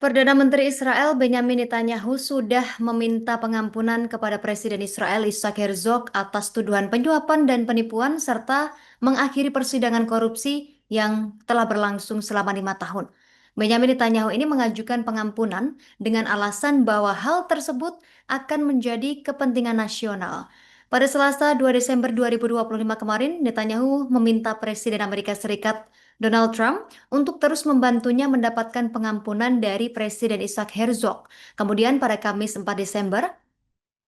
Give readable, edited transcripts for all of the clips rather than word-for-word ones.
Perdana Menteri Israel Benyamin Netanyahu sudah meminta pengampunan kepada Presiden Israel Isaac Herzog atas tuduhan penyuapan dan penipuan serta mengakhiri persidangan korupsi yang telah berlangsung selama 5 tahun. Benyamin Netanyahu ini mengajukan pengampunan dengan alasan bahwa hal tersebut akan menjadi kepentingan nasional. Pada Selasa 2 Desember 2025 kemarin, Netanyahu meminta Presiden Amerika Serikat Donald Trump untuk terus membantunya mendapatkan pengampunan dari Presiden Isaac Herzog. Kemudian pada Kamis 4 Desember,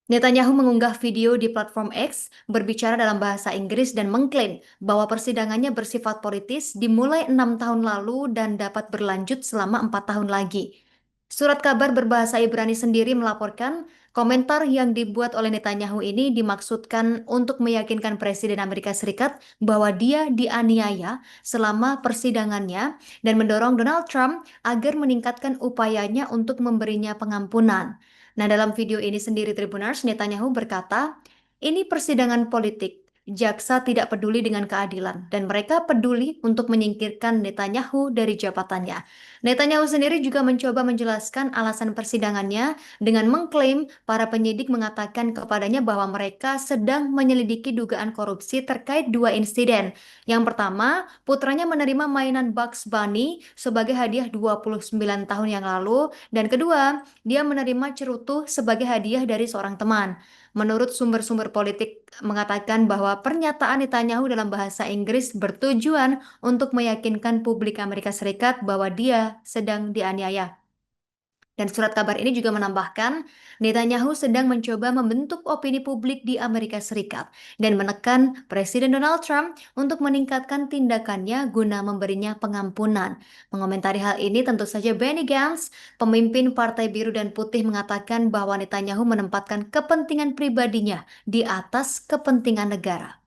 Netanyahu mengunggah video di platform X berbicara dalam bahasa Inggris dan mengklaim bahwa persidangannya bersifat politis dimulai 6 tahun lalu dan dapat berlanjut selama 4 tahun lagi. Surat kabar berbahasa Ibrani sendiri melaporkan komentar yang dibuat oleh Netanyahu ini dimaksudkan untuk meyakinkan Presiden Amerika Serikat bahwa dia dianiaya selama persidangannya dan mendorong Donald Trump agar meningkatkan upayanya untuk memberinya pengampunan. Nah, dalam video ini sendiri Tribuners, Netanyahu berkata, ini persidangan politik. Jaksa tidak peduli dengan keadilan dan mereka peduli untuk menyingkirkan Netanyahu dari jabatannya. Netanyahu sendiri juga mencoba menjelaskan alasan persidangannya dengan mengklaim para penyidik mengatakan kepadanya bahwa mereka sedang menyelidiki dugaan korupsi terkait dua insiden. Yang pertama, putranya menerima mainan Bugs Bunny sebagai hadiah 29 tahun yang lalu, dan kedua, dia menerima cerutu sebagai hadiah dari seorang teman. Menurut sumber-sumber politik mengatakan bahwa pernyataan Netanyahu dalam bahasa Inggris bertujuan untuk meyakinkan publik Amerika Serikat bahwa dia sedang dianiaya. Dan surat kabar ini juga menambahkan, Netanyahu sedang mencoba membentuk opini publik di Amerika Serikat dan menekan Presiden Donald Trump untuk meningkatkan tindakannya guna memberinya pengampunan. Mengomentari hal ini tentu saja Benny Gantz, pemimpin Partai Biru dan Putih mengatakan bahwa Netanyahu menempatkan kepentingan pribadinya di atas kepentingan negara.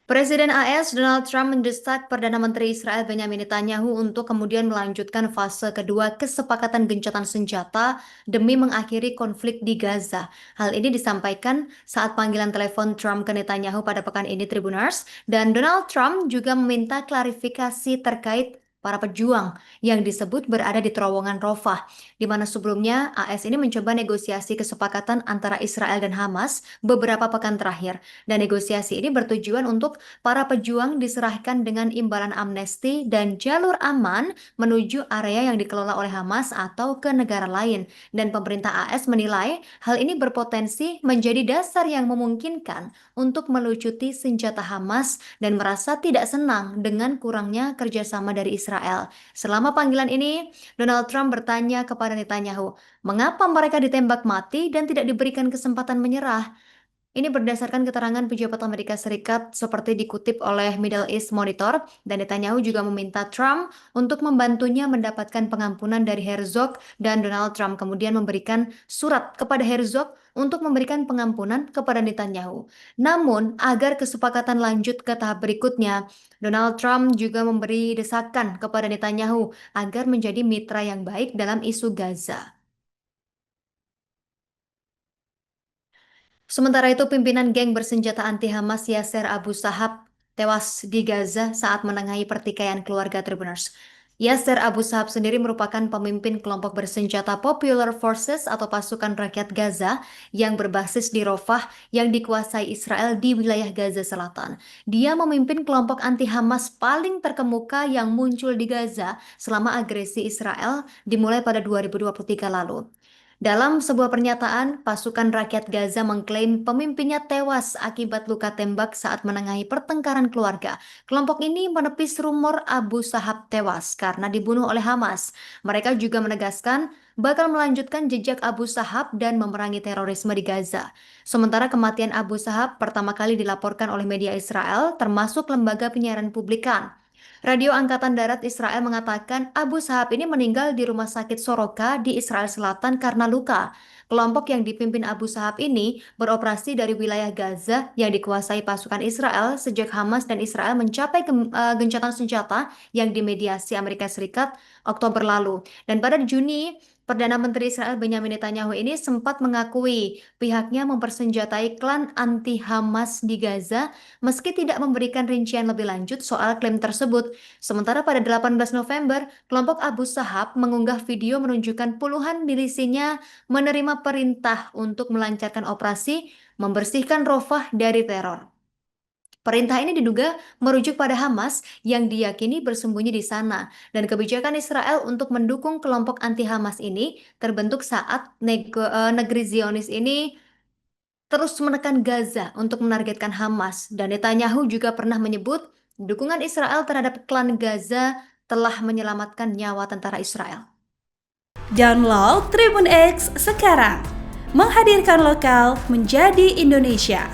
Presiden AS Donald Trump mendesak Perdana Menteri Israel Benyamin Netanyahu untuk kemudian melanjutkan fase kedua kesepakatan gencatan senjata demi mengakhiri konflik di Gaza. Hal ini disampaikan saat panggilan telepon Trump ke Netanyahu pada pekan ini Tribuners, dan Donald Trump juga meminta klarifikasi terkait para pejuang yang disebut berada di terowongan Rafah, di mana sebelumnya AS ini mencoba negosiasi kesepakatan antara Israel dan Hamas beberapa pekan terakhir. Dan negosiasi ini bertujuan untuk para pejuang diserahkan dengan imbalan amnesti dan jalur aman menuju area yang dikelola oleh Hamas atau ke negara lain. Dan pemerintah AS menilai hal ini berpotensi menjadi dasar yang memungkinkan untuk melucuti senjata Hamas dan merasa tidak senang dengan kurangnya kerjasama dari Israel. Selama panggilan ini, Donald Trump bertanya kepada Netanyahu, mengapa mereka ditembak mati dan tidak diberikan kesempatan menyerah? Ini berdasarkan keterangan pejabat Amerika Serikat seperti dikutip oleh Middle East Monitor, dan Netanyahu juga meminta Trump untuk membantunya mendapatkan pengampunan dari Herzog, dan Donald Trump kemudian memberikan surat kepada Herzog untuk memberikan pengampunan kepada Netanyahu. Namun, agar kesepakatan lanjut ke tahap berikutnya, Donald Trump juga memberi desakan kepada Netanyahu agar menjadi mitra yang baik dalam isu Gaza. Sementara itu, pimpinan geng bersenjata anti-Hamas Yasser Abu Sahab tewas di Gaza saat menengahi pertikaian keluarga Tribuners. Yasser Abu Sahab sendiri merupakan pemimpin kelompok bersenjata Popular Forces atau pasukan rakyat Gaza yang berbasis di Rafah yang dikuasai Israel di wilayah Gaza Selatan. Dia memimpin kelompok anti-Hamas paling terkemuka yang muncul di Gaza selama agresi Israel dimulai pada 2023 lalu. Dalam sebuah pernyataan, pasukan rakyat Gaza mengklaim pemimpinnya tewas akibat luka tembak saat menengahi pertengkaran keluarga. Kelompok ini menepis rumor Abu Sahab tewas karena dibunuh oleh Hamas. Mereka juga menegaskan bakal melanjutkan jejak Abu Sahab dan memerangi terorisme di Gaza. Sementara kematian Abu Sahab pertama kali dilaporkan oleh media Israel, termasuk lembaga penyiaran publikan. Radio Angkatan Darat Israel mengatakan Abu Sahab ini meninggal di rumah sakit Soroka di Israel Selatan karena luka. Kelompok yang dipimpin Abu Sahab ini beroperasi dari wilayah Gaza yang dikuasai pasukan Israel sejak Hamas dan Israel mencapai gencatan senjata yang dimediasi Amerika Serikat Oktober lalu. Dan pada Juni Perdana Menteri Israel Benyamin Netanyahu ini sempat mengakui pihaknya mempersenjatai klan anti-Hamas di Gaza meski tidak memberikan rincian lebih lanjut soal klaim tersebut. Sementara pada 18 November, kelompok Abu Sahab mengunggah video menunjukkan puluhan milisinya menerima perintah untuk melancarkan operasi membersihkan Rafah dari teror. Perintah ini diduga merujuk pada Hamas yang diyakini bersembunyi di sana, dan kebijakan Israel untuk mendukung kelompok anti-Hamas ini terbentuk saat negeri Zionis ini terus menekan Gaza untuk menargetkan Hamas, dan Netanyahu juga pernah menyebut dukungan Israel terhadap klan Gaza telah menyelamatkan nyawa tentara Israel. Download Tribun X sekarang, menghadirkan lokal menjadi Indonesia.